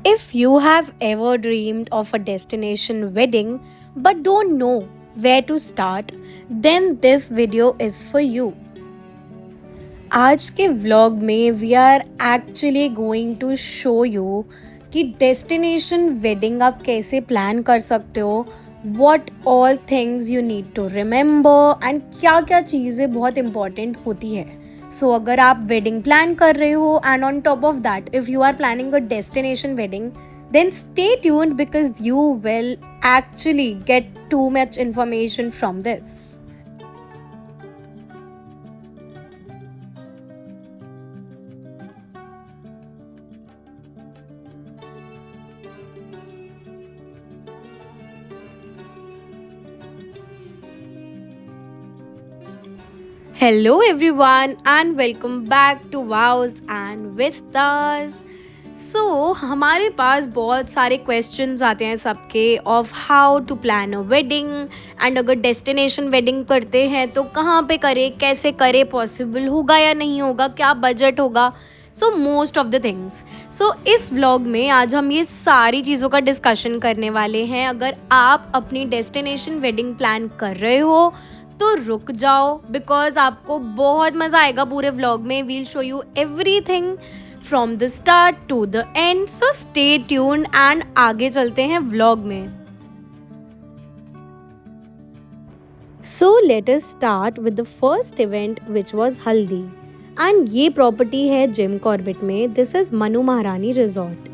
If you have ever dreamed of a destination wedding but don't know where to start, then this video is for you. आज के vlog में we are actually going to show you कि destination wedding आप कैसे plan कर सकते हो, what all things you need to remember and क्या क्या चीज़ें बहुत इंपॉर्टेंट होती है. सो अगर आप वेडिंग प्लान कर रहे हो and on top of that if you are planning a destination wedding, then stay tuned because you will actually get too much information from this. Hello everyone and welcome back to Wows and Vistas. हमारे पास बहुत सारे questions आते हैं सबके of how to plan a wedding and अगर destination wedding करते हैं तो कहाँ पे करें, कैसे करें, पॉसिबल होगा या नहीं होगा, क्या बजट होगा, मोस्ट ऑफ द थिंग्स. इस व्लॉग में आज हम ये सारी चीज़ों का डिस्कशन करने वाले हैं. अगर आप अपनी डेस्टिनेशन वेडिंग प्लान कर रहे हो तो रुक जाओ बिकॉज आपको बहुत मज़ा आएगा पूरे व्लॉग में. We'll show you everything from the start to the end. Stay tuned and आगे चलते हैं व्लॉग में. Let us start with the first event which was haldi and ये प्रॉपर्टी है जिम कॉर्बेट में. This is Manu Maharani resort.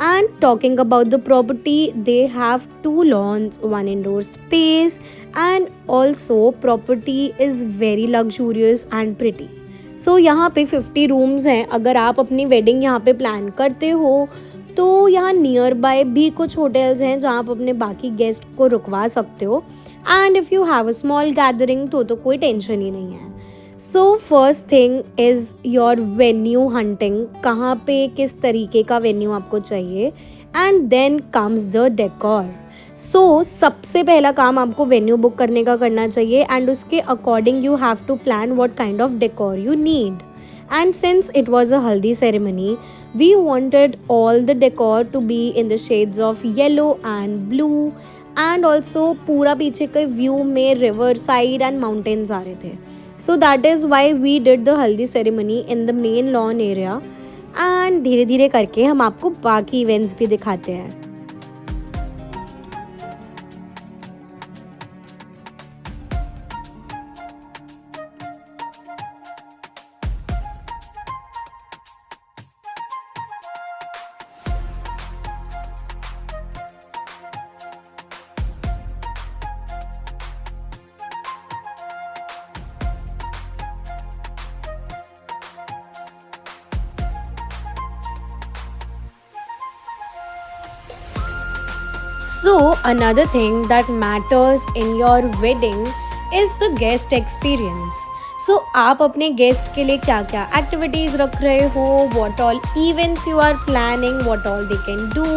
And talking about the property, they have 2 lawns, 1 indoor space, and also property is very luxurious and pretty. यहाँ पे 50 rooms हैं. अगर आप अपनी wedding यहाँ पे प्लान करते हो तो यहाँ नियर बाय भी कुछ होटल्स हैं जहाँ आप अपने बाकी गेस्ट को रुकवा सकते हो. And if you have a small gathering तो कोई टेंशन ही नहीं है. First thing is your venue hunting. कहाँ पे किस तरीके का वेन्यू आपको चाहिए and then comes the decor. सबसे पहला काम आपको वेन्यू बुक करने का करना चाहिए एंड उसके according you have to plan what kind of decor you need. And since it was a haldi ceremony, we wanted all the decor to be in the shades of yellow and blue. And also पूरा पीछे के view में river side and mountains आ रहे थे. That is why we did the haldi ceremony in the main lawn area. And धीरे धीरे करके हम आपको बाकी इवेंट्स भी दिखाते हैं. Another thing that matters in your wedding is the guest experience. आप अपने गेस्ट के लिए क्या क्या एक्टिविटीज़ रख रहे हो, what all events you are planning, what all they can do,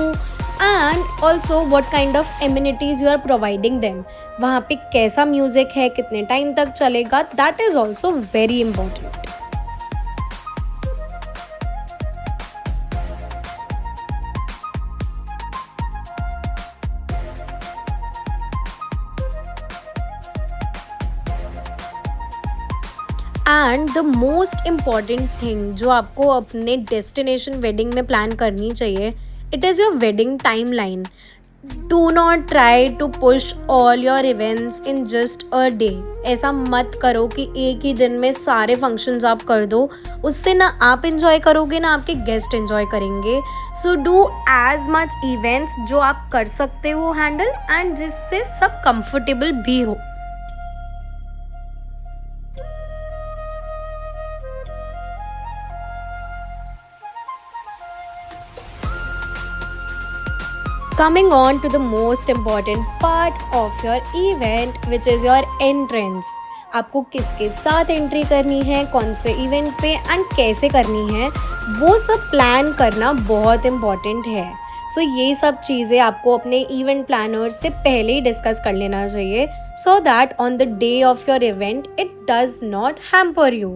and also what kind of amenities you are providing them. वहाँ पे कैसा म्यूज़िक है, कितने टाइम तक चलेगा, that is also very important. And the most important thing जो आपको अपने डेस्टिनेशन वेडिंग में प्लान करनी चाहिए, it is your wedding timeline. Do not try to push all your events in just a day. ऐसा मत करो कि एक ही दिन में सारे फंक्शंस आप कर दो. उससे ना आप इन्जॉय करोगे ना आपके गेस्ट इन्जॉय करेंगे. डू एज मच इवेंट्स जो आप कर सकते हो हैंडल एंड जिससे सब कंफर्टेबल भी हो. Coming on to the most important part of your event, which is your entrance. आपको किसके साथ एंट्री करनी है, कौन से इवेंट पे एंड कैसे करनी है, वो सब प्लान करना बहुत इम्पॉर्टेंट है. ये सब चीज़ें आपको अपने इवेंट प्लानर से पहले ही डिस्कस कर लेना चाहिए so that on the day of your event it does not hamper you.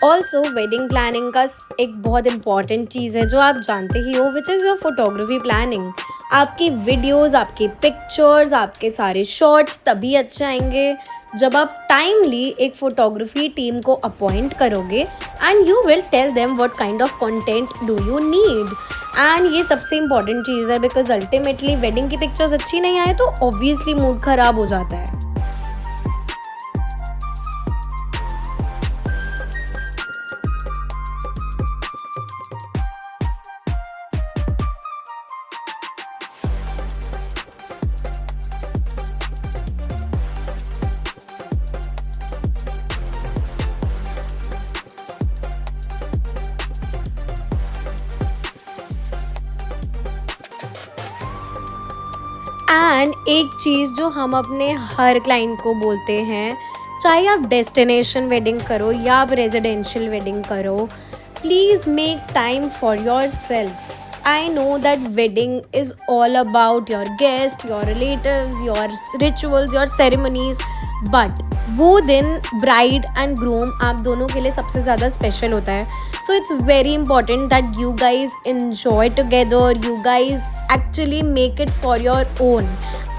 Also wedding planning का एक बहुत इंपॉर्टेंट चीज़ है जो आप जानते ही हो, which is your photography planning. आपकी वीडियोस, आपकी पिक्चर्स, आपके सारे शॉट्स तभी अच्छे आएंगे जब आप टाइमली एक फोटोग्राफी टीम को अपॉइंट करोगे and you will tell them what kind of content do you need. And ये सबसे इंपॉर्टेंट चीज़ है बिकॉज अल्टीमेटली वेडिंग की पिक्चर्स अच्छी नहीं आए तो ऑब्वियसली मूड खराब हो जाता है। एंड एक चीज़ जो हम अपने हर क्लाइंट को बोलते हैं, चाहे आप डेस्टिनेशन वेडिंग करो या आप रेजिडेंशियल वेडिंग करो, please make time for your self. I know that wedding is all about your guests, your relatives, your rituals, your ceremonies, but वो दिन ब्राइड एंड ग्रूम आप दोनों के लिए सबसे ज़्यादा स्पेशल होता है। So it's very important that you guys enjoy together, you guys actually make it for your own.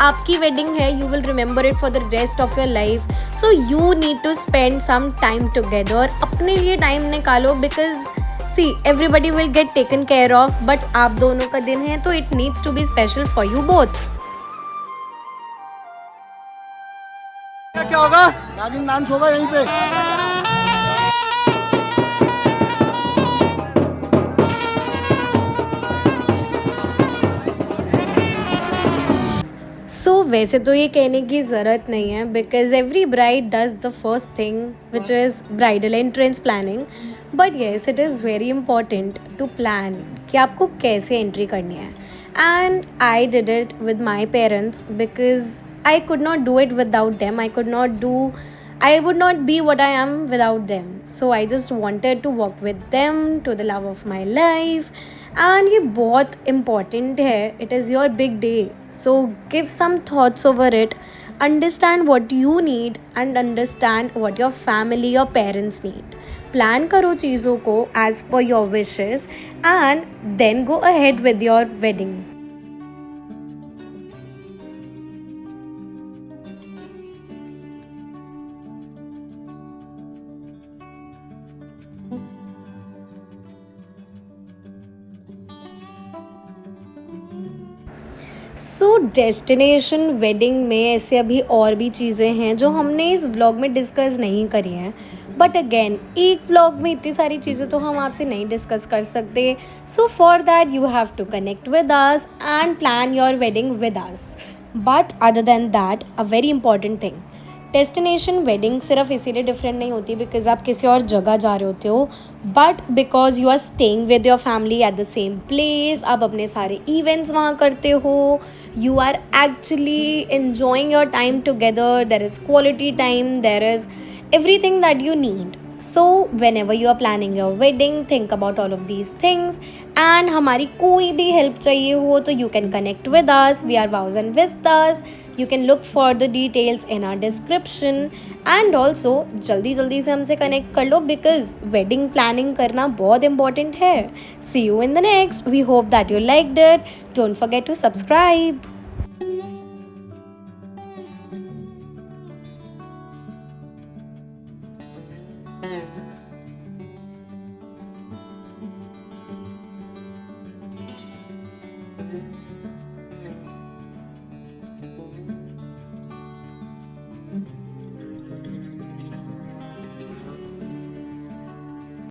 आपकी वेडिंग है, you will remember it for the rest of your life, so you need to spend some time together. अपने लिए time निकालो because see everybody will get taken care of, but आप दोनों का दिन है तो it needs to be special for you both. क्या होगा? नागिन डांस होगा यहीं पे। वैसे तो ये कहने की ज़रूरत नहीं है because every bride does the first thing which is bridal entrance planning, but yes it is very important to plan कि आपको कैसे एंट्री करनी है। And I did it with my parents because I could not do it without them. I would not be what I am without them. So I just wanted to walk with them to the love of my life. And ये बहुत important है. It is your big day. So give some thoughts over it. Understand what you need and understand what your family, your parents need. Plan करो चीज़ों को as per your wishes and then go ahead with your wedding. So destination wedding में ऐसे अभी और भी चीज़ें हैं जो हमने इस व्लॉग में डिस्कस नहीं करी हैं, बट अगेन एक व्लॉग में इतनी सारी चीज़ें तो हम आपसे नहीं डिस्कस कर सकते। So for that you have to connect with us and plan your wedding with us. But other than that a very important thing, destination wedding सिर्फ इसीलिए डिफरेंट नहीं होती बिकॉज आप किसी और जगह जा रहे होते हो, but because you are staying with your family at the same place, आप अपने सारे इवेंट्स वहाँ करते हो, you are actually enjoying your time together, there is quality time, there is everything that you need. So whenever you are planning your wedding, think about all of these things. And हमारी कोई भी help चाहिए हो तो you can connect with us. We are Vows and Vistas. You can look for the details in our description. And also जल्दी जल्दी से हमसे कनेक्ट कर लो because wedding planning करना बहुत important है. See you in the next. We hope that you liked it. Don't forget to subscribe.